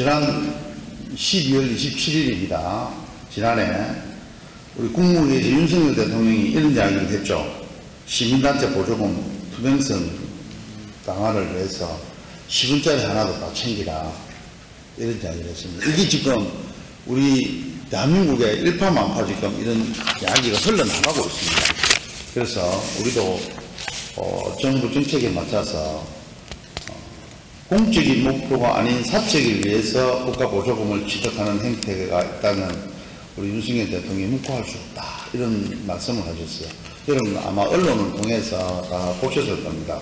지난 12월 27일입니다. 지난해 우리 국무회의에서 윤석열 대통령이 이런 이야기를 했죠. 시민단체 보조금 투명성 강화를 위해서 10원짜리 하나도 다 챙기라. 이런 이야기를 했습니다. 이게 지금 우리 대한민국의 일파만파 지금 이런 이야기가 흘러나가고 있습니다. 그래서 우리도 정부 정책에 맞춰서 공적인 목표가 아닌 사적을 위해서 국가 보조금을 취득하는 행태가 있다면 우리 윤석열 대통령이 묵고할 수 없다. 이런 말씀을 하셨어요. 여러분 아마 언론을 통해서 다 보셨을 겁니다.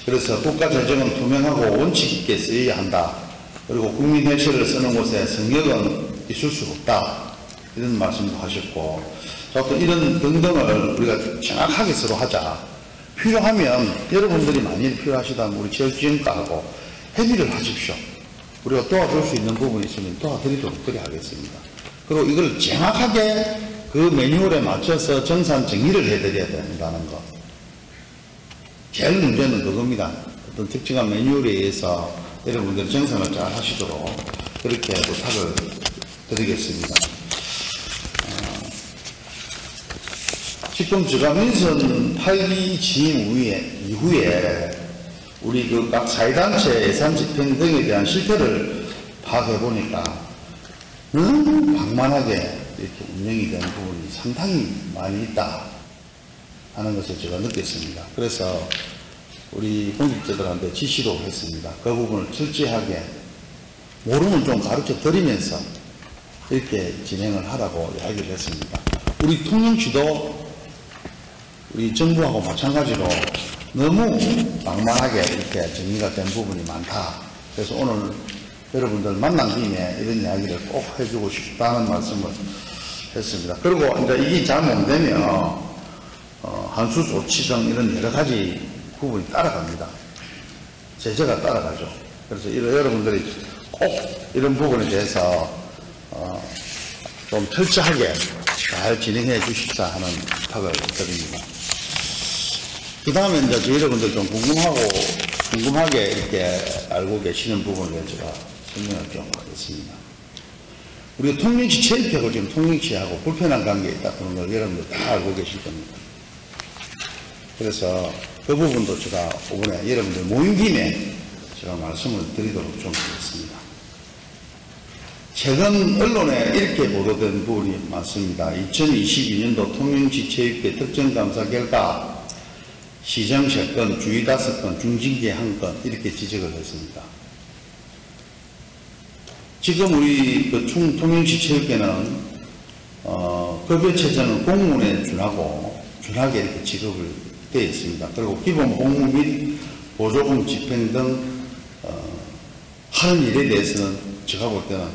그래서 국가 재정은 투명하고 원칙 있게 쓰여야 한다. 그리고 국민 혜택을 쓰는 곳에 성역은 있을 수 없다. 이런 말씀도 하셨고, 또 이런 등등을 우리가 정확하게 서로 하자. 필요하면 여러분들이 많이 필요하시다면 우리 지역지원과하고 협의를 하십시오. 우리가 도와줄 수 있는 부분이 있으면 도와드리도록 그리 하겠습니다. 그리고 이걸 정확하게 그 매뉴얼에 맞춰서 정산 정리를 해드려야 된다는 것. 제일 문제는 그겁니다. 어떤 특정한 매뉴얼에 의해서 여러분들 정산을 잘 하시도록 그렇게 부탁을 드리겠습니다. 지금 제가 민선 8기 취임 이후에 우리 그 각 사회단체 예산 집행 등에 대한 실태를 파악해 보니까 너무 방만하게 이렇게 운영이 되는 부분이 상당히 많이 있다 하는 것을 제가 느꼈습니다. 그래서 우리 공직자들한테 지시도 했습니다. 그 부분을 철저하게 모르면 좀 가르쳐 드리면서 이렇게 진행을 하라고 이야기를 했습니다. 우리 통영시도 우리 정부하고 마찬가지로 너무 방만하게 이렇게 정리가 된 부분이 많다. 그래서 오늘 여러분들 만난 김에 이런 이야기를 꼭 해주고 싶다는 말씀을 했습니다. 그리고 이제 이게 잘못되면 한수 조치 등 이런 여러 가지 부분이 따라갑니다. 제재가 따라가죠. 그래서 여러분들이 꼭 이런 부분에 대해서 좀 철저하게 잘 진행해 주십사 하는 부탁을 드립니다. 그 다음에 이제 여러분들 좀 궁금하게 이렇게 알고 계시는 부분을 제가 설명을 좀 하겠습니다. 우리가 통영시 체육회고 지금 통영시하고 불편한 관계에 있다 그런 걸 여러분들 다 알고 계실 겁니다. 그래서 그 부분도 제가 이번에 여러분들 모인 김에 제가 말씀을 드리도록 좀 하겠습니다. 최근 언론에 이렇게 보도된 부분이 많습니다. 2022년도 통영시 체육회 특정감사 결과 시정 3건, 주의 5건, 중징계 1건 이렇게 지적을 했습니다. 지금 우리 그 통영시 체육회는 급여체제는 공무원에 준하게 이렇게 지급을 되어 있습니다. 그리고 기본 복무 및 보조금 집행 등 하는 일에 대해서는 제가 볼 때는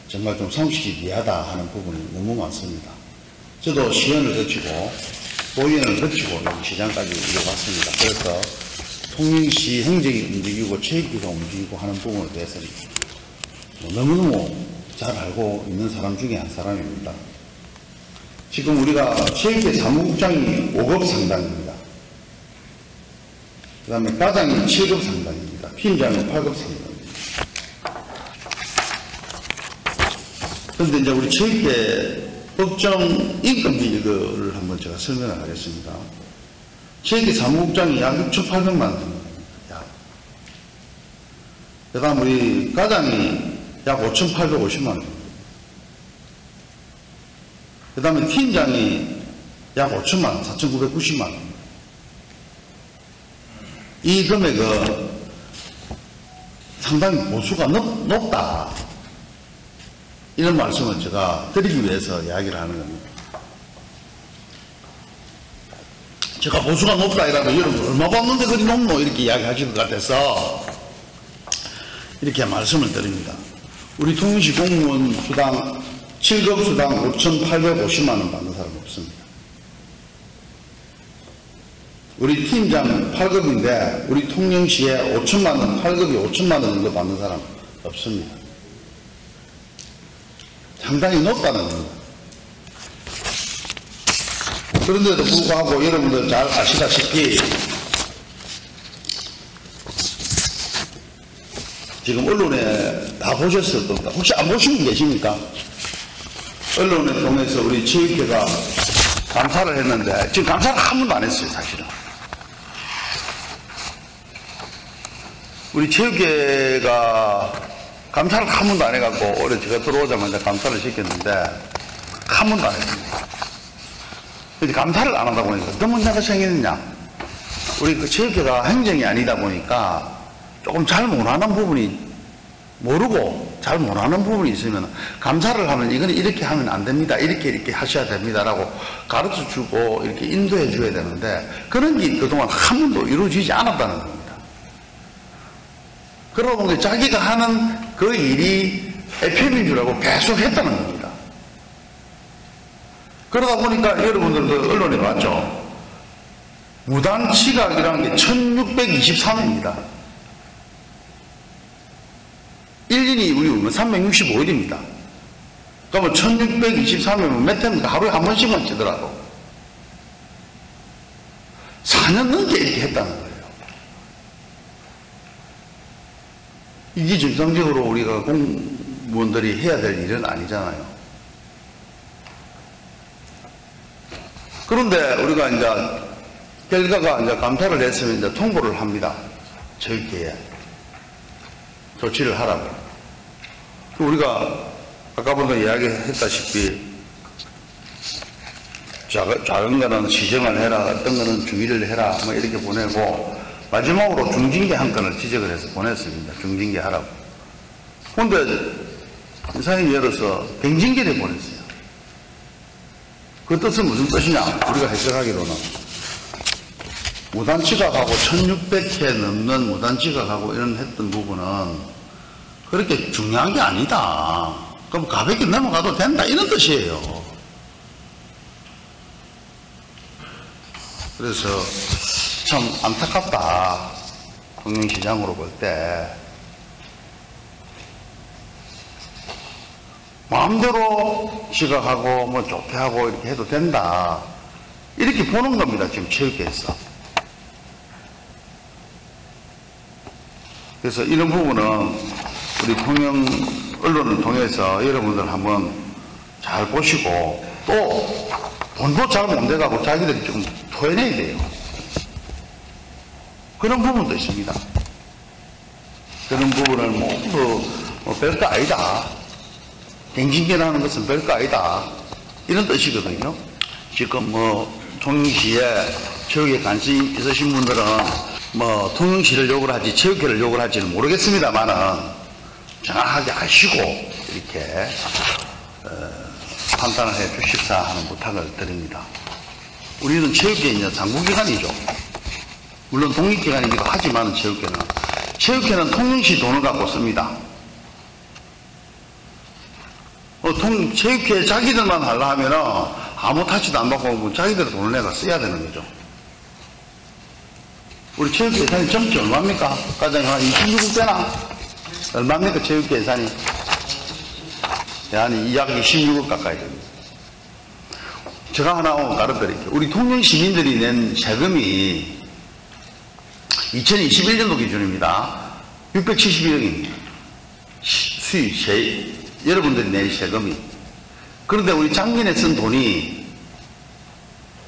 정말 좀 상식이 미하다 하는 부분이 너무 많습니다. 저도 시연을 거치고 보위원을 거치고 여기 시장까지 이뤄봤습니다. 그래서 통영시 행정이 움직이고 체육회가 움직이고 하는 부분에 대해서는 너무너무 잘 알고 있는 사람 중에 한 사람입니다. 지금 우리가 체육회 사무국장이 5급 상당입니다. 그 다음에 과장이 7급 상당입니다. 팀장은 8급 상당입니다. 그런데 이제 우리 체육회 법정 인건비 이거를 한번 제가 설명을 하겠습니다. 체육회 사무국장이 약 6,800만 원입니다. 그 다음 우리 과장이 약 5,850만 원. 그 다음에 팀장이 약 5천만 원, 4,990만 원. 이 금액은 상당히 보수가 높다. 이런 말씀을 제가 드리기 위해서 이야기를 하는 겁니다. 제가 보수가 높다 이라면 여러분 얼마 받는데 그리 높노 이렇게 이야기하실 것 같아서 이렇게 말씀을 드립니다. 우리 통영시 공무원 수당 7급 수당 5,850만 원 받는 사람 없습니다. 우리 팀장 8급인데 우리 통영시에 5천만 원, 8급이 5천만 원 정도 받는 사람 없습니다. 상당히 높다는 겁니다. 그런데도 불구하고 여러분들 잘 아시다시피 지금 언론에 다 보셨을 겁니다. 혹시 안 보신 분 계십니까? 언론을 통해서 우리 체육회가 감사를 했는데 지금 감사를 한 번도 안 했어요. 사실은 우리 체육회가 감사를 한 번도 안 해갖고 올해 제가 들어오자마자 감사를 시켰는데 한 번도 안 했습니다. 근데 감사를 안 하다 보니까 어떤 문제가 생기느냐, 우리 그 체육회가 행정이 아니다 보니까 조금 잘 못하는 부분이, 모르고 잘 못하는 부분이 있으면 감사를 하면 이거는 이렇게 하면 안 됩니다, 이렇게 하셔야 됩니다라고 가르쳐 주고 이렇게 인도해 줘야 되는데 그런 게 그동안 한 번도 이루어지지 않았다는 겁니다. 그러다 보니까 자기가 하는 그 일이 FM인 줄 알고 계속 했다는 겁니다. 그러다 보니까 여러분들도 언론에 봤죠. 무단치각이라는 게 1623회입니다. 1년이 우리 365일입니다. 그러면 1623회면 몇 회입니까? 하루에 한 번씩만 치더라도 4년 넘게 이렇게 했다는 거예요. 이게 정상적으로 우리가 공무원들이 해야 될 일은 아니잖아요. 그런데 우리가 이제 결과가 이제 감사를 했으면 이제 통보를 합니다. 체육회에 조치를 하라고. 우리가 아까부터 이야기했다시피 작은 거는 시정을 해라, 어떤 거는 주의를 해라, 뭐 이렇게 보내고 마지막으로 중징계 한 건을 지적을 해서 보냈습니다. 중징계 하라고. 그런데 이사님 열어서 경징계를 보냈어요. 그 뜻은 무슨 뜻이냐? 우리가 해석하기로는 무단지각하고 1600회 넘는 무단지각하고 이런 했던 부분은 그렇게 중요한 게 아니다. 그럼 가볍게 넘어가도 된다, 이런 뜻이에요. 그래서 참 안타깝다. 통영시장으로 볼 때 마음대로 지각하고 뭐 좋게 하고 이렇게 해도 된다, 이렇게 보는 겁니다. 지금 체육회에서. 그래서 이런 부분은 우리 통영 언론을 통해서 여러분들 한번 잘 보시고, 또 돈도 잘 못 내가고 자기들이 좀 토해내야 돼요. 그런 부분도 있습니다. 그런 부분을 모두 별거 아니다, 갱신계라는 것은 별거 아니다, 이런 뜻이거든요. 지금 통영시에 체육에 관심 있으신 분들은 통영시를 욕을 하지 체육회를 욕을 할지는 모르겠습니다만은 정확하게 하시고 이렇게 판단을 해 주십사 하는 부탁을 드립니다. 우리는 체육회 당국기관이죠. 물론 독립기관이기도 하지만 체육회는 통영시 돈을 갖고 씁니다. 체육회 자기들만 하려 하면은 아무 타치도 안 받고 자기들 돈을 내가 써야 되는 거죠. 우리 체육회 예산이 전체 얼마입니까? 가장 한 26억 되나? 얼마입니까? 체육회 예산이? 한 약 26억 가까이 됩니다. 제가 하나 가르쳐드릴게요. 우리 통영 시민들이 낸 세금이 2021년도 기준입니다. 671억입니다. 수입, 여러분들이 낸 세금이. 그런데 우리 작년에 쓴 돈이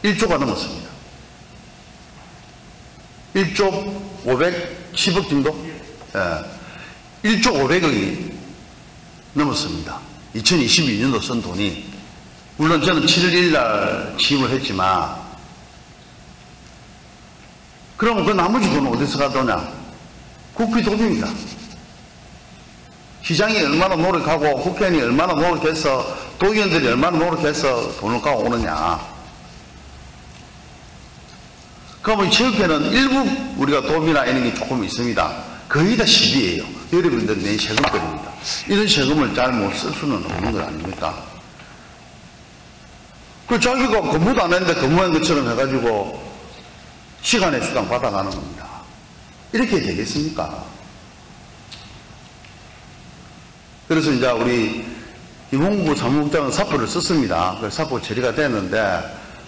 1조가 넘었습니다. 1조 510억 정도? 예. 1조 500억이 넘었습니다. 2022년도 쓴 돈이. 물론 저는 7월 1일 날 취임을 했지만, 그러면 그 나머지 돈은 어디서 가더냐? 국비 도입니다. 시장이 얼마나 노력하고 국회의원이 얼마나 노력해서 도의원들이 얼마나 노력해서 돈을 가오느냐. 그러면 체육회는 일부 우리가 도움이나 이런 게 조금 있습니다. 거의 다 시비예요. 여러분들 낸 세금들입니다. 이런 세금을 잘 못 쓸 수는 없는 거 아닙니까? 그 자기가 근무도 안 했는데 근무한 것처럼 해가지고 시간의 수당 받아가는 겁니다. 이렇게 되겠습니까? 그래서 이제 우리 김홍구 사무국장은 사표를 썼습니다. 그 사표 처리가 됐는데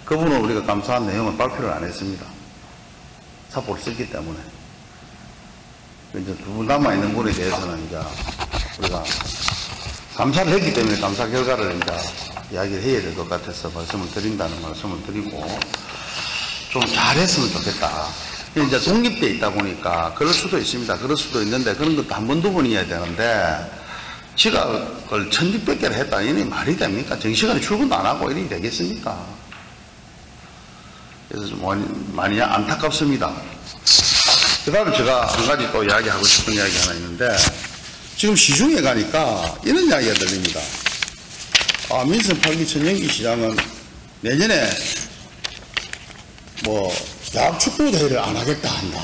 그분은 우리가 감사한 내용을 발표를 안 했습니다. 사표를 썼기 때문에. 이제 두 분 남아있는 분에 대해서는 이제 우리가 감사를 했기 때문에 감사 결과를 이제 이야기를 해야 될 것 같아서 말씀을 드린다는 말씀을 드리고 좀 잘했으면 좋겠다. 이제 독립돼 있다 보니까 그럴 수도 있습니다. 그럴 수도 있는데 그런 것도 한 번, 두 번이어야 되는데 지각을 1600개를 했다. 이니 말이 됩니까? 정시간에 출근도 안 하고 이렇게 되겠습니까? 그래서 좀 많이 안타깝습니다. 그 다음에 제가 한 가지 또 이야기하고 싶은 이야기 하나 있는데 지금 시중에 가니까 이런 이야기가 들립니다. 민선 8기 천연기 시장은 내년에 뭐 대학 축구 대회를 안 하겠다 한다.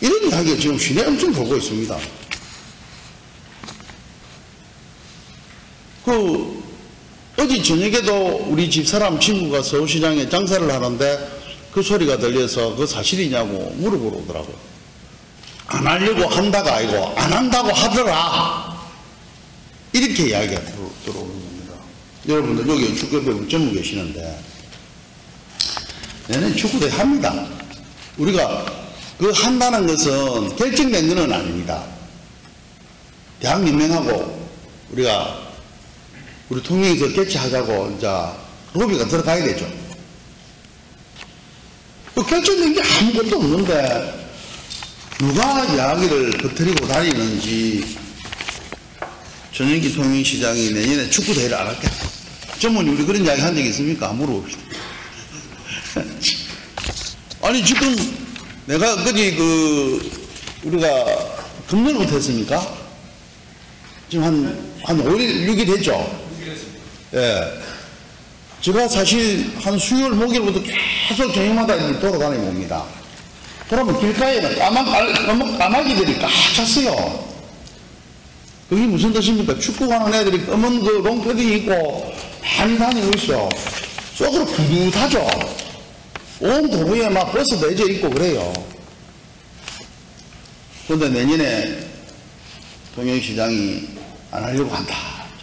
이런 이야기가 지금 시내에 엄청 돌고 있습니다. 어제 저녁에도 우리 집사람 친구가 서울시장에 장사를 하는데 그 소리가 들려서 그거 사실이냐고 물어보러 오더라고요. 안 하려고 한다가 아니고 안 한다고 하더라. 이렇게 이야기가 들어오는 겁니다. 여러분들 여기 축구협회 전무 계시는데 내년 축구대회 합니다. 우리가 그 한다는 것은 결정된 것은 아닙니다. 대학연맹하고 우리 통영에서 개최하자고 이제 로비가 들어가야 되죠. 그 결정된 게 아무것도 없는데 누가 이야기를 퍼뜨리고 다니는지 전현기 통영시장이 내년에 축구대회를 안 할게. 전문이 우리 그런 이야기 한 적이 있습니까? 물어봅시다. 아니 지금 내가 우리가 금년부터 했습니까? 지금 한 5일, 6일 했죠? 예. 제가 사실 한 수요일, 목요일부터 계속 저녁마다 돌아다니고 옵니다. 그러면 길가에는 까마귀들이 꽉 찼어요. 그게 무슨 뜻입니까? 축구 가는 애들이 검은 그 롱패딩 입고 많이 다니고 있어. 속으로 부듯하죠? 온 도로에 막 버스 내져 있고 그래요. 그런데 내년에 통영시장이 안 하려고 한다.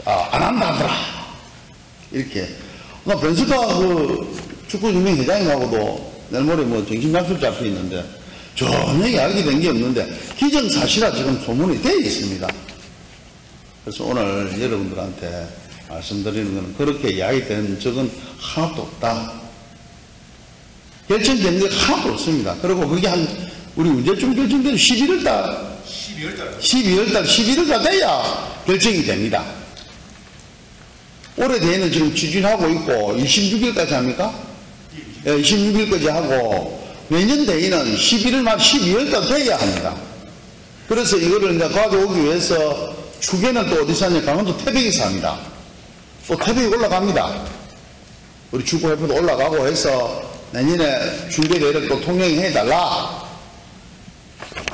안 한다 하더라. 이렇게. 나 변스카 축구 유명 회장님하고도 내일 모레 정신약속 잡혀 있는데 전혀 이야기된 게 없는데 기정사실화 지금 소문이 되어 있습니다. 그래서 오늘 여러분들한테 말씀드리는 것은 그렇게 이야기된 적은 하나도 없다. 결정된 게 하나도 없습니다. 그리고 그게 우리 언제쯤 결정되는 11월달 돼야 결정이 됩니다. 올해 대회는 지금 추진하고 있고 26일까지 합니까? 예, 26일까지 하고 내년 대회는 11월 말 12월까지 돼야 합니다. 그래서 이거를 이제 가져오기 위해서 축에는 또 어디서 하냐? 강원도 태백에서 합니다. 또 태백이 올라갑니다. 우리 축구협회도 올라가고 해서 내년에 중계대회를 또 통영에 해달라.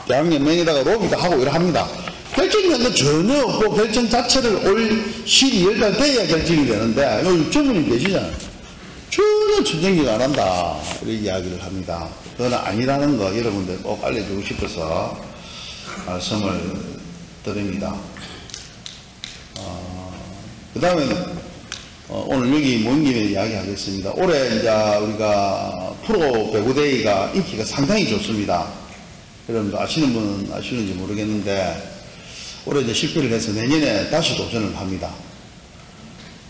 대학연맹에다가 로비도 하고 이래 합니다. 결정된 건 전혀 없고 결정 자체를 올 12월달 돼야 결정이 되는데 여기 전문인 계시잖아요. 전혀 전쟁기가 안 한다. 이렇게 이야기를 합니다. 그건 아니라는 거 여러분들 꼭 알려주고 싶어서 말씀을 드립니다. 그 다음에 오늘 여기 모인 김에 이야기하겠습니다. 올해 이제 우리가 프로 배구대회가 인기가 상당히 좋습니다. 여러분들 아시는 분은 아시는지 모르겠는데 올해 이제 실패를 해서 내년에 다시 도전을 합니다.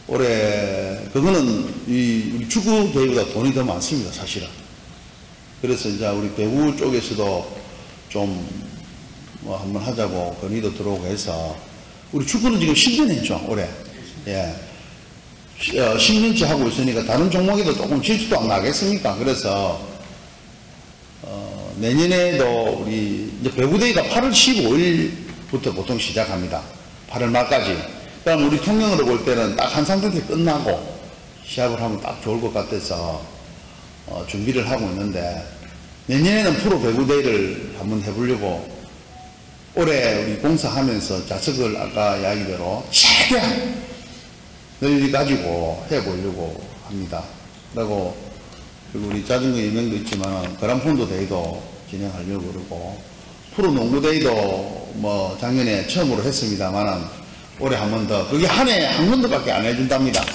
올해 그거는 우리 축구 대회보다 돈이 더 많습니다, 사실은. 그래서 이제 우리 배구 쪽에서도 좀 뭐 한번 하자고 건의도 들어오고 해서 우리 축구는 지금 10년 했죠, 올해. 예. 10년째 하고 있으니까 다른 종목에도 조금 질수도 안 나겠습니까? 그래서 내년에도 우리 이제 배구대회가 8월 15일부터 보통 시작합니다. 8월 말까지. 그럼 우리 통영으로 볼 때는 딱 한 상태 끝나고 시합을 하면 딱 좋을 것 같아서 준비를 하고 있는데 내년에는 프로 배구대회를 한번 해보려고 올해 우리 공사하면서 자석을 아까 이야기대로 최대한 널리 가지고 해보려고 합니다. 그리고 우리 자전거 유명도 있지만 그랑폰도 대회도 진행하려고 그러고 프로 농구 대회도 뭐 작년에 처음으로 했습니다만은 올해 한 번 더, 그게 한 해에 한 번도밖에 안 해준답니다.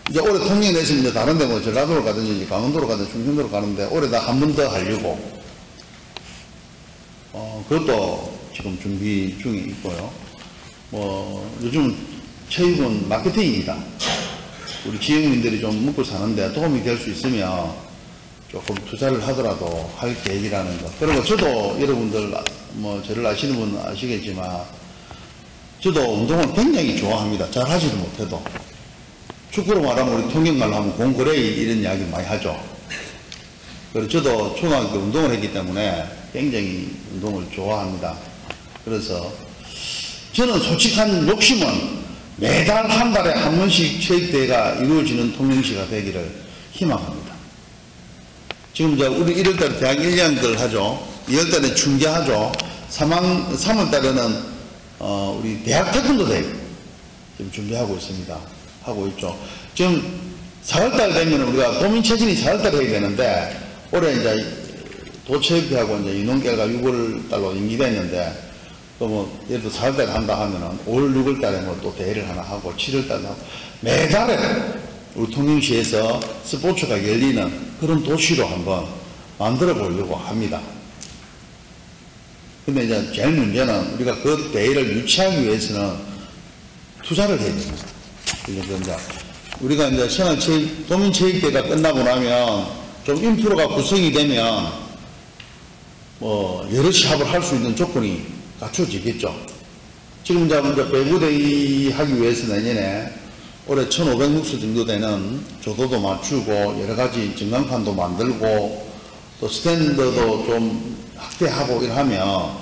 이제 올해 통영에서 이제 다른데 뭐 전라도로 가든지 강원도로 가든지 충청도로 가는데 올해 다 한 번 더 하려고 그것도 지금 준비 중에 있고요. 요즘 체육은 마케팅입니다. 우리 지역민들이 좀 먹고 사는데 도움이 될 수 있으면 조금 투자를 하더라도 할 계획이라는 거. 그리고 저도 여러분들 저를 아시는 분은 아시겠지만 저도 운동을 굉장히 좋아합니다. 잘 하지도 못해도. 축구로 말하면 우리 통역말로 하면 공거래이 이런 이야기 많이 하죠. 그리고 저도 초등학교 운동을 했기 때문에 굉장히 운동을 좋아합니다. 그래서 저는 솔직한 욕심은 매달 한 달에 한 번씩 체육대회가 이루어지는 통영시가 되기를 희망합니다. 지금 우리 1월달에 대학 1학년들 하죠. 2월달에 중계하죠. 3월달에는 우리 대학 태권도 대회 지금 준비하고 있습니다. 하고 있죠. 지금 4월달 되면 우리가 도민체전이 4월달에 해야 되는데 올해 이제 도체육회하고 이제 유농계가 6월달로 임기가 있는데 예를 들어 4월달에 한다 하면은 5월, 6월달에 또 대회를 하나 하고 7월달에 하고 매달에 우리 통영시에서 스포츠가 열리는 그런 도시로 한번 만들어 보려고 합니다. 근데 이제 제일 문제는 우리가 그 대회를 유치하기 위해서는 투자를 해야 됩니다. 그러니까 우리가 이제 도민체육대회가 끝나고 나면 좀 인프라가 구성이 되면 여럿이 합을 할 수 있는 조건이 갖춰지겠죠. 지금 이제 배구대회 하기 위해서 내년에 올해 1,500묵수 정도 되는 조도도 맞추고 여러 가지 전광판도 만들고 또 스탠드도 좀 확대하고 이러면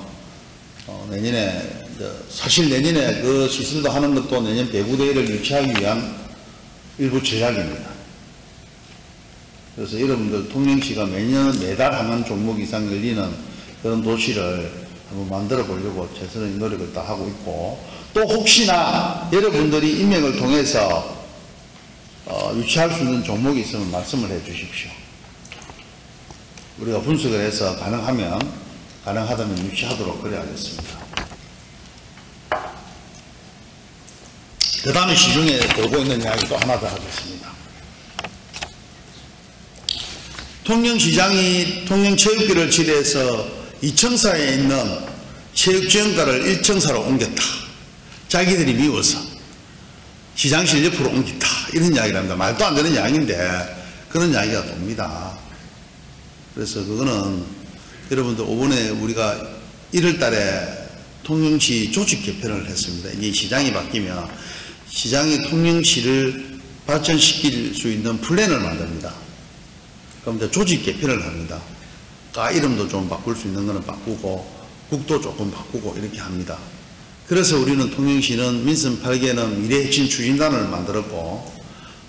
내년에 사실 내년에 그 시설도 하는 것도 내년 배구대회를 유치하기 위한 일부 전략입니다. 그래서 여러분들 통영시가 매달 한 종목 이상 열리는 그런 도시를 한번 만들어 보려고 최선의 노력을 다 하고 있고, 또 혹시나 여러분들이 임명을 통해서 유치할 수 있는 종목이 있으면 말씀을 해 주십시오. 우리가 분석을 해서 가능하다면 유치하도록 그래야겠습니다. 그 다음에 시중에 돌고 있는 이야기 또 하나 더 하겠습니다. 통영시장이 통영체육비를 지대해서 2층사에 있는 체육지원과를 1층사로 옮겼다. 자기들이 미워서 시장실 옆으로 옮겼다. 이런 이야기를 합니다. 말도 안 되는 이야기인데 그런 이야기가 돕니다. 그래서 그거는 여러분들 이번에 우리가 1월 달에 통영시 조직 개편을 했습니다. 이게 시장이 바뀌면 시장이 통영시를 발전시킬 수 있는 플랜을 만듭니다. 그럼 이제 조직 개편을 합니다. 이름도 좀 바꿀 수 있는 거는 바꾸고 국도 조금 바꾸고 이렇게 합니다. 그래서 우리는 통영시는 민선 8개는 미래핵심 추진단을 만들었고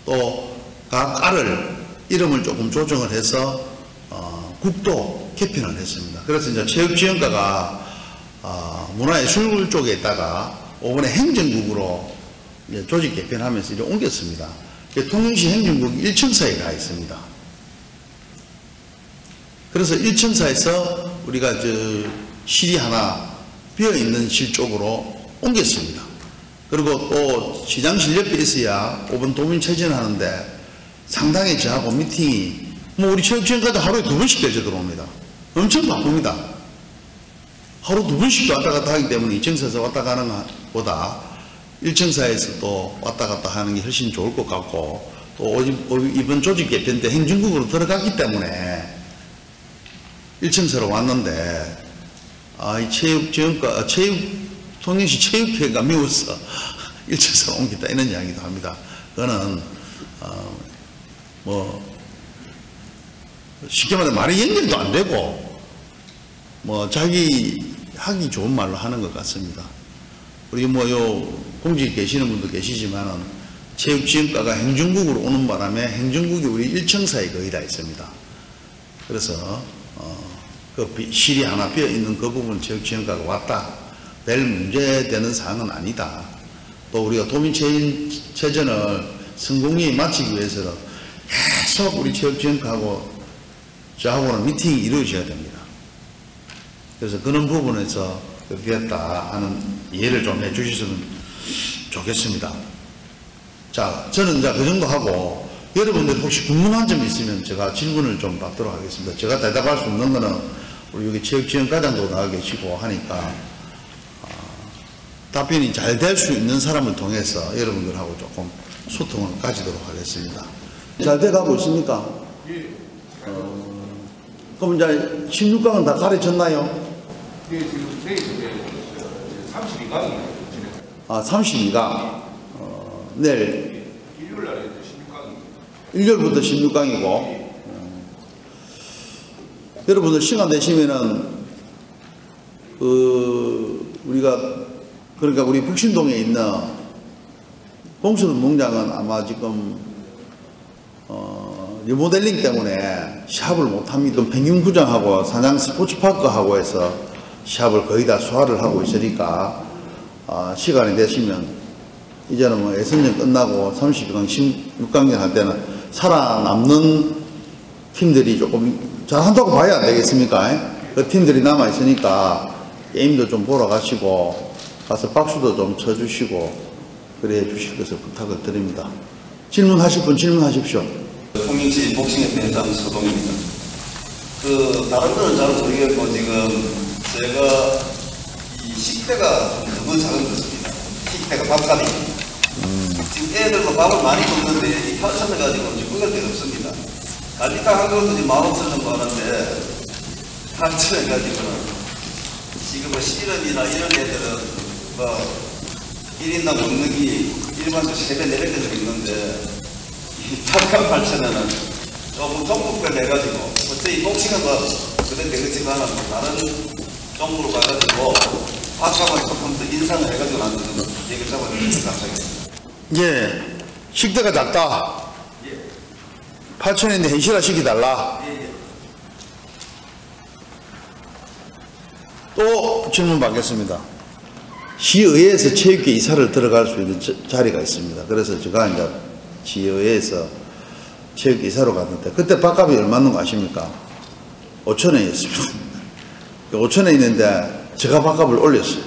또 각 과를 이름을 조금 조정을 해서 국도 개편을 했습니다. 그래서 이제 체육지원과가 문화예술 쪽에 있다가 이번에 행정국으로 이제 조직 개편하면서 이제 옮겼습니다. 통영시 행정국이 1층사에 가 있습니다. 그래서 1층사에서 우리가 실이 하나 비어있는 실 쪽으로 옮겼습니다. 그리고 또 시장실 옆에 있어야 5번 도민체전 하는데 상당히 저하고 미팅이 우리 체육지원과도 하루에 2번씩 대저 들어옵니다. 엄청 바쁩니다. 하루 2번씩도 왔다 갔다 하기 때문에 2층사에서 왔다 가는 것보다 1층사에서 또 왔다 갔다 하는 게 훨씬 좋을 것 같고, 또 이번 조직 개편 때 행정국으로 들어갔기 때문에 1층사로 왔는데 통영시 체육회가 미워서 1층사로 옮겼다 이런 이야기도 합니다. 그거는 쉽게 말해 말이 연결도 안 되고 자기 하기 좋은 말로 하는 것 같습니다. 우리 공직에 계시는 분도 계시지만은 체육지원과가 행정국으로 오는 바람에 행정국이 우리 1층사에 거의 다 있습니다. 그래서 그 실이 하나 비어 있는 그 부분 체육지원과가 왔다 될 문제되는 사항은 아니다. 또 우리가 도민체전을 성공리에 마치기 위해서는 계속 우리 체육지원과하고 저하고는 미팅이 이루어져야 됩니다. 그래서 그런 부분에서 그렇게 했다 하는 이해를 좀 해주셨으면 좋겠습니다. 자, 저는 이제 그 정도 하고 여러분들 혹시 궁금한 점 있으면 제가 질문을 좀 받도록 하겠습니다. 제가 대답할 수 없는 거는 우리 여기 체육지원과장도 나와 계시고 하니까 답변이 잘 될 수 있는 사람을 통해서 여러분들하고 조금 소통을 가지도록 하겠습니다. 잘 돼가고 있습니까? 그럼 이제 16강은 다 가르쳤나요? 예, 지금 내일 32강이에요. 아, 32강. 내일 일요일 날에 16강이에요. 일요일부터 16강이고 여러분들 시간 되시면은 그러니까 우리 북신동에 있는 봉수동 농장은 아마 지금 리모델링 때문에 시합을 못합니다. 평균구장하고 산양 스포츠파크하고 해서 시합을 거의 다 소화를 하고 있으니까 시간이 되시면 이제는 뭐 예선전 끝나고 32강, 16강전 할 때는 살아남는 팀들이 조금 잘한다고 봐야 안 되겠습니까? 그 팀들이 남아있으니까 게임도 좀 보러 가시고 가서 박수도 좀 쳐주시고 그래 주실 것을 부탁을 드립니다. 질문하실 분 질문하십시오. 통영시 복싱협회 회장 서동입니다. 다른 거는 잘 모르겠고 지금 제가 이 식대가 좀 너무 작은 것입니다. 식대가 밥값이 지금 애들도 밥을 많이 먹는데 이 8,000원 가지고 먹을 데가 없습니다. 갈비탕 한 그릇도 지금 15,000원 정도 하는데 8,000원 가지고는 지금 뭐 실험이나 이런 애들은 뭐 1인당 먹는 게 일반적으로 3배, 4배 정도 있는데 이 밥값 8,000원은 조금 종목별 해가지고 어차피 복싱은 뭐 그래 되겠지만 다른 종목으로 가가지고 밥값은 조금 더 인상을 해가지고 나는 얘기를 잡아주시면 감사하겠습니다. 예, 식대가 작다. 8,000원인데 현실화 시켜달라. 또 질문 받겠습니다. 시의회에서 체육계 이사를 들어갈 수 있는 자리가 있습니다. 그래서 제가 이제 시의회에서 체육계 이사로 갔는데 그때 밥값이 얼마인 거 아십니까? 5,000원이었습니다. 5,000원 있는데 제가 밥값을 올렸어요.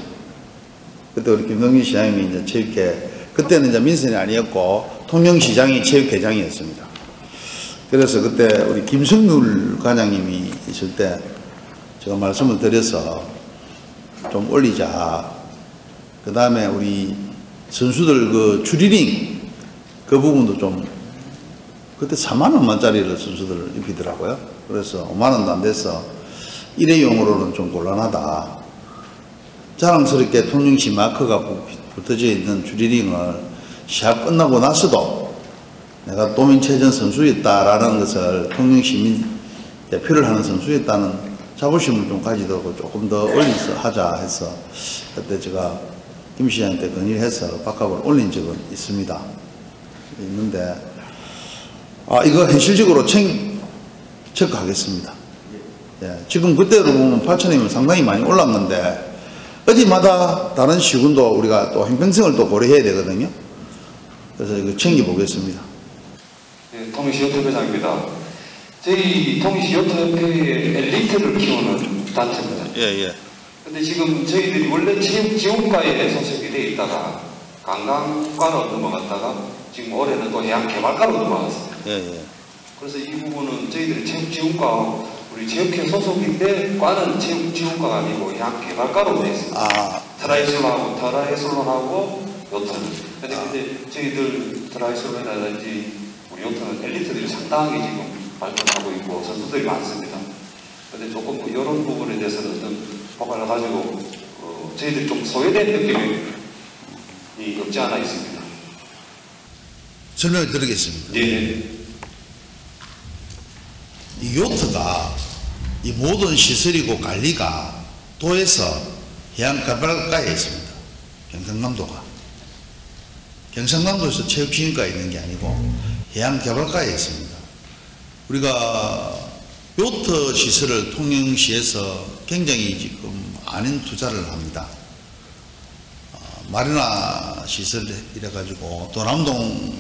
그때 우리 김동균 시장님이 이제 체육회 그때는 이제 민선이 아니었고 통영시장이 체육회장이었습니다. 그래서 그때 우리 김성률 관장님이 있을 때 제가 말씀을 드려서 좀 올리자. 그 다음에 우리 선수들 그 추리링 그 부분도 좀 그때 4만 원만짜리를 선수들을 입히더라고요. 그래서 5만 원도 안 돼서 일회용으로는 좀 곤란하다. 자랑스럽게 통영시 마크가 붙어져 있는 추리링을 시합 끝나고 나서도 내가 도민체전 선수였다라는 것을 통영시민 대표를 하는 선수였다는 자부심을 좀 가지도록 조금 더 올려서 하자 해서 그때 제가 김 시장한테 건의해서 밥값을 올린 적은 있습니다. 있는데 이거 현실적으로 체크하겠습니다. 예, 지금 그때로 보면 8,000원이면 상당히 많이 올랐는데 어디마다 다른 시군도 우리가 또 형평성을 또 고려해야 되거든요. 그래서 이거 챙겨보겠습니다. 네, 통영시 여토회장입니다. 저희 통영시 여토협회의 엘리트를 키우는 단체입니다. 예. 근데 지금 저희들이 원래 체육지원과에 소속이 되어 있다가 관광과로 넘어갔다가 지금 올해는 또 해양개발과로 넘어갔습니다. 예. 그래서 이 부분은 저희들이 체육지원과 우리 체육회 소속인데 과는 체육지원과가 아니고 해양개발과로 되어 있습니다. 트라이슬론하고 요트는. 근데 저희들 트라이슬론이라든지 우리 요트는 엘리트들이 상당하게 지금 발전하고 있고 선수들이 많습니다. 근데 조금 이런 부분에 대해서는 좀 포괄을 가지고 저희들이 좀 소외된 느낌이 없지 않아 있습니다. 설명을 드리겠습니다. 네. 이 요트가 이 모든 시설이고 관리가 도에서 해양개발과에 있습니다. 경상남도가. 경상남도에서 체육지원과에 있는 게 아니고 해양개발과에 있습니다. 우리가 요트 시설을 통영시에서 굉장히 지금 많은 투자를 합니다. 마리나 시설 이래가지고 또 남동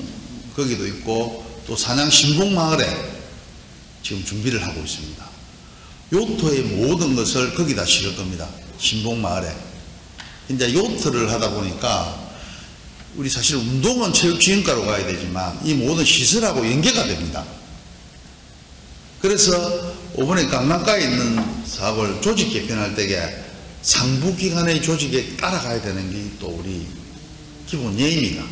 거기도 있고 또 산양 신봉마을에 지금 준비를 하고 있습니다. 요트의 모든 것을 거기다 실을 겁니다. 신봉마을에. 이제 요트를 하다 보니까 우리 사실 운동은 체육지원과로 가야 되지만 이 모든 시설하고 연계가 됩니다. 그래서 이번에 강남가에 있는 사업을 조직 개편할 때에 상부기관의 조직에 따라가야 되는 게 또 우리 기본 예입니다.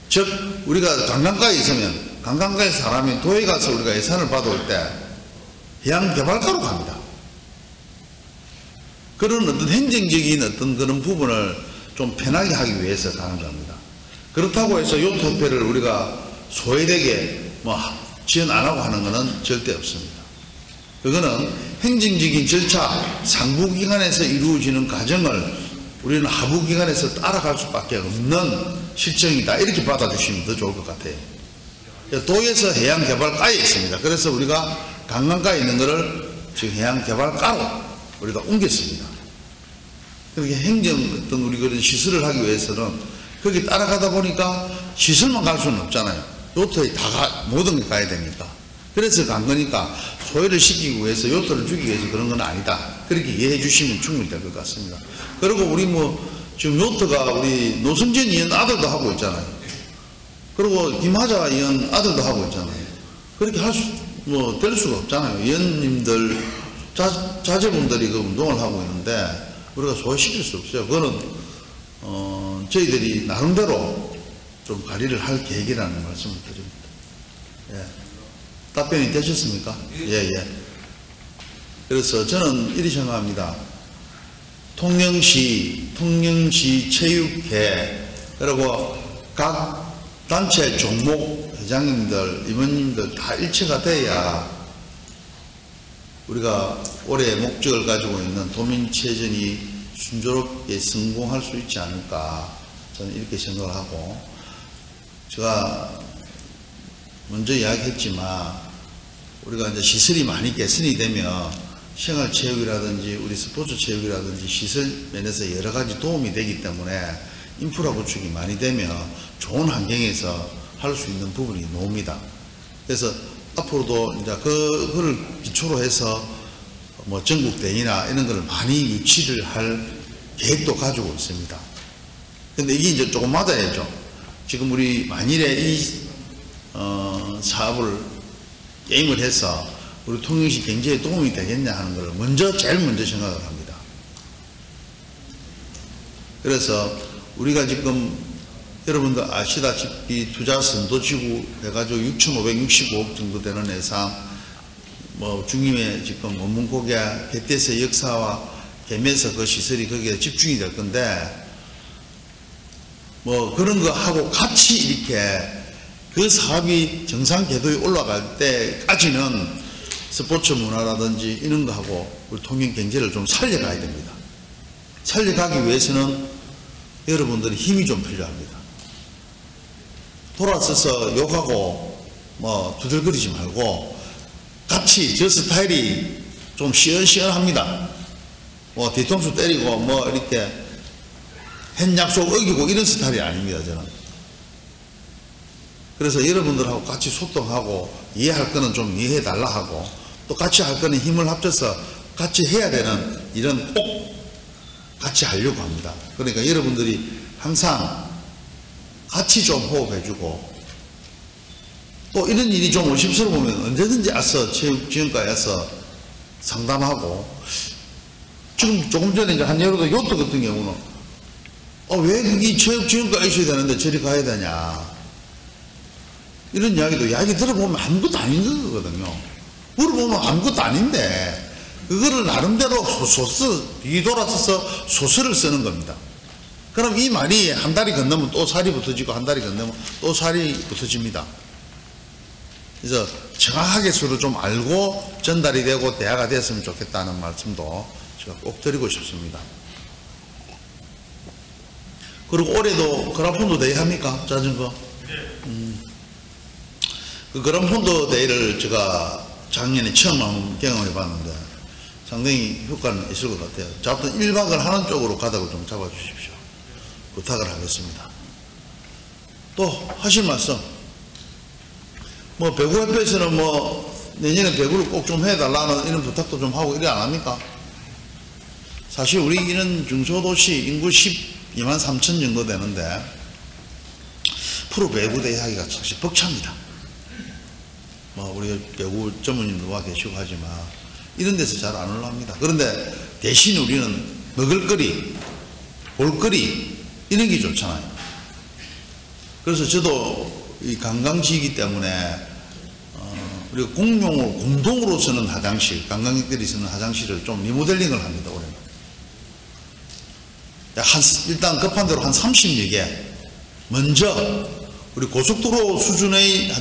즉 우리가 관광가에 있으면 관광가에 사람이 도에 가서 우리가 예산을 받아올 때 해양개발과로 갑니다. 그런 어떤 행정적인 어떤 그런 부분을 좀 편하게 하기 위해서 가는 겁니다. 그렇다고 해서 요트협회를 우리가 소외되게 뭐 지원 안 하고 하는 것은 절대 없습니다. 그거는 행정적인 절차, 상부기관에서 이루어지는 과정을 우리는 하부기관에서 따라갈 수밖에 없는 실정이다. 이렇게 받아주시면 더 좋을 것 같아요. 도에서 해양개발과에 있습니다. 그래서 우리가 관광가에 있는 것을 지금 해양개발과로 우리가 옮겼습니다. 그렇게 행정 어떤 우리 그런 시설을 하기 위해서는 거기 따라가다 보니까 시설만 갈 수는 없잖아요. 요트에 모든 게 가야 되니까. 그래서 간 거니까 소외를 시키기 위해서 요트를 주기 위해서 그런 건 아니다. 그렇게 이해해 주시면 충분히 될 것 같습니다. 그리고 우리 지금 요트가 우리 노승진 의원 아들도 하고 있잖아요. 그리고 김하자 의원 아들도 하고 있잖아요. 그렇게 될 수가 없잖아요. 의원님들, 자제분들이 그 운동을 하고 있는데 우리가 소외시킬 수 없어요. 그거는, 저희들이 나름대로 좀 관리를 할 계획이라는 말씀을 드립니다. 예. 답변이 되셨습니까? 예. 그래서 저는 이리 생각합니다. 통영시 체육회, 그리고 각 단체 종목 회장님들, 임원님들 다 일체가 돼야 우리가 올해 목적을 가지고 있는 도민체전이 순조롭게 성공할 수 있지 않을까, 저는 이렇게 생각을 하고, 제가 먼저 이야기했지만 우리가 이제 시설이 많이 개선이 되면 생활체육이라든지 우리 스포츠체육이라든지 시설 면에서 여러 가지 도움이 되기 때문에 인프라 구축이 많이 되면 좋은 환경에서 할 수 있는 부분이 나옵니다. 그래서 앞으로도 이제 그거를 기초로 해서 뭐 전국 대회나 이런 거를 많이 유치를 할 계획도 가지고 있습니다. 근데 이게 이제 조금 맞아야죠. 지금 우리 만일에 이 사업을 게임을 해서 우리 통영시 경제에 도움이 되겠냐 하는 걸 제일 먼저 생각을 합니다. 그래서 우리가 지금 여러분들 아시다시피 투자선도지구 해가지고 6,565억 정도 되는 예산, 중임의 지금 원문고개 개태세 역사와 개면서 그 시설이 거기에 집중이 될 건데, 그런 거 하고 같이 이렇게 그 사업이 정상 궤도에 올라갈 때까지는 스포츠 문화라든지 이런 거 하고 우리 통영 경제를 좀 살려가야 됩니다. 살려가기 위해서는 여러분들의 힘이 좀 필요합니다. 돌아서서 욕하고 두들거리지 말고 같이 저 스타일이 좀 시원시원합니다. 뒤통수 때리고 이렇게 한 약속 어기고 이런 스타일이 아닙니다, 저는. 그래서 여러분들하고 같이 소통하고 이해할 거는 좀 이해해 달라 하고 또 같이 할 거는 힘을 합쳐서 같이 해야 되는 일은 꼭 같이 하려고 합니다. 그러니까 여러분들이 항상 같이 좀 호흡해주고 또 이런 일이 좀 의심스러우면 언제든지 와서 체육지원과에 와서 상담하고, 지금 조금 전에 이제 한 예로도 요트 같은 경우는 왜 그게 체육지원과에 있어야 되는데 저리 가야 되냐, 이런 이야기 들어보면 아무것도 아닌 거거든요. 물어보면 아무것도 아닌데 그거를 나름대로 뒤돌아서서 소설을 쓰는 겁니다. 그럼 이 말이 한 달이 건너면 또 살이 붙어지고 한 달이 건너면 또 살이 붙어집니다. 그래서 정확하게 서로 좀 알고 전달이 되고 대화가 됐으면 좋겠다는 말씀도 제가 꼭 드리고 싶습니다. 그리고 올해도 그라폰도 대회 합니까? 자전거? 그 그라폰도 대회를 제가 작년에 처음 한번 경험해 봤는데 상당히 효과는 있을 것 같아요. 잡든 1박을 하는 쪽으로 가닥을 좀 잡아주십시오. 부탁을 하겠습니다. 또 하실 말씀, 배구협회에서는 내년에 배구를 꼭 좀 해달라는 이런 부탁도 좀 하고 이래 안 합니까? 사실 우리 이런 중소도시 인구 12만 3천 정도 되는데 프로 배구 대회 하기가 사실 벅찹니다. 뭐 우리 배구 전무님도 와 계시고 하지만 이런 데서 잘 안 올라옵니다. 그런데 대신 우리는 먹을거리, 볼거리 이런 게 좋잖아요. 그래서 저도 이 관광지이기 때문에 우리가 공용으로 공동으로 쓰는 화장실, 관광객들이 쓰는 화장실을 좀 리모델링을 합니다. 올해는 일단 급한 대로 한 30여 개 먼저 우리 고속도로 수준의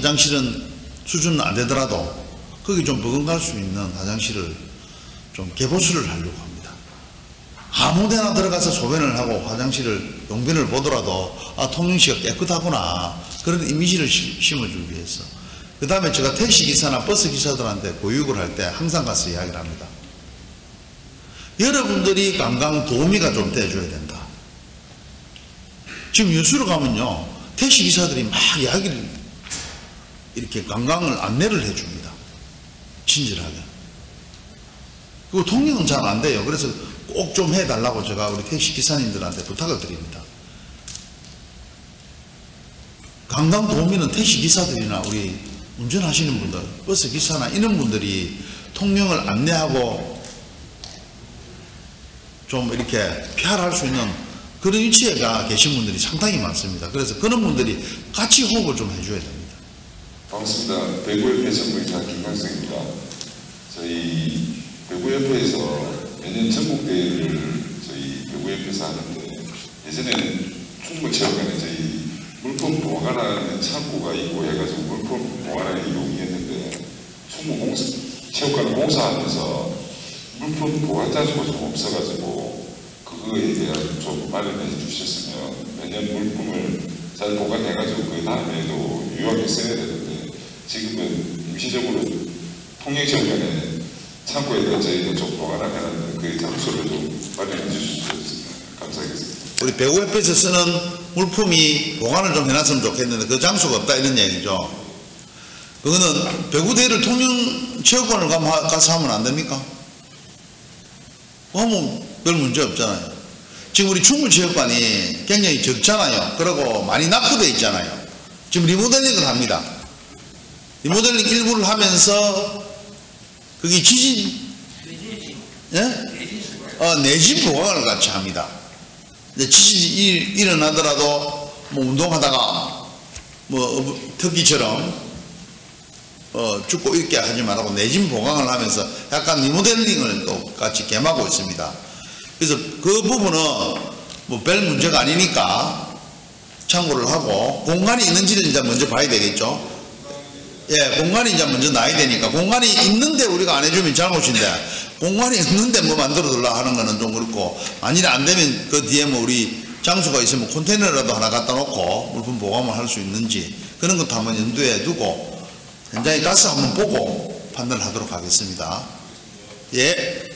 수준은 안 되더라도 거기 좀 버금갈 수 있는 화장실을 좀 개보수를 하려고 합니다. 아무데나 들어가서 소변을 하고 화장실을 용변을 보더라도 아, 통영시가 깨끗하구나 그런 이미지를 심어주기 위해서. 그 다음에 제가 택시기사나 버스기사들한테 교육을 할 때 항상 가서 이야기를 합니다. 여러분들이 관광 도우미가 좀 돼줘야 된다. 지금 여수로 가면요 택시기사들이 막 이야기를 이렇게 관광을 안내를 해줍니다. 친절하게. 그리고 통영은 잘 안 돼요. 그래서 꼭 좀 해달라고 제가 우리 택시기사님들한테 부탁을 드립니다. 관광 도우미는 택시기사들이나 우리 운전하시는 분들, 버스기사나 이런 분들이 통영을 안내하고 좀 이렇게 PR할 수 있는 그런 위치에 계신 분들이 상당히 많습니다. 그래서 그런 분들이 같이 호흡을 좀 해줘야 됩니다. 반갑습니다. 배구협회 전무이사 김강성입니다. 저희 배구협회에서 매년 전국대회를 저희 배구협회에서 하는데 예전에는 충무체육관에 저희 물품 보관하는 창고가 있고 해가지고 물품 보관을 이용했는데 충무체육관을 공사하면서 물품 보관 장소가 좀 없어가지고 그거에 대한 좀 마련해 주셨으면 매년 물품을 잘 보관해가지고 그 다음에도 유용하게 써야 되는데 지금은 임시적으로 통영체육관에 창고에다 저희가 좀 보관을 해놨는데 그 장소를 좀 마련해 주셨으면 감사하겠습니다. 우리 배구협회에서 쓰는 물품이 보관을 좀 해놨으면 좋겠는데 그 장소가 없다 이런 얘기죠. 그거는 배구대회를 통영체육관을 가서 하면 안 됩니까? 하면 별 문제 없잖아요. 지금 우리 충무체육관이 굉장히 적잖아요. 그리고 많이 낙후되어 있잖아요. 지금 리모델링을 합니다. 리모델링 일부를 하면서 그게 내진 보강을 같이 합니다. 지진이 일어나더라도 뭐 운동하다가 뭐 특기처럼 죽고 이렇게 하지 말고 내진 보강을 하면서 약간 리모델링을 또 같이 겸하고 있습니다. 그래서 그 부분은 뭐 별 문제가 아니니까 참고를 하고 공간이 있는지를 이제 먼저 봐야 되겠죠. 예, 공간이 이제 먼저 나야 되니까 공간이 있는데 우리가 안 해주면 잘못인데 공간이 없는데 뭐 만들어 달라 하는 거는 좀 그렇고 만일에 안 되면 그 뒤에 뭐 우리 장소가 있으면 컨테이너라도 하나 갖다 놓고 물품 보관을 할 수 있는지 그런 것도 한번 염두에 두고 현장에 가서 한번 보고 판단을 하도록 하겠습니다. 예.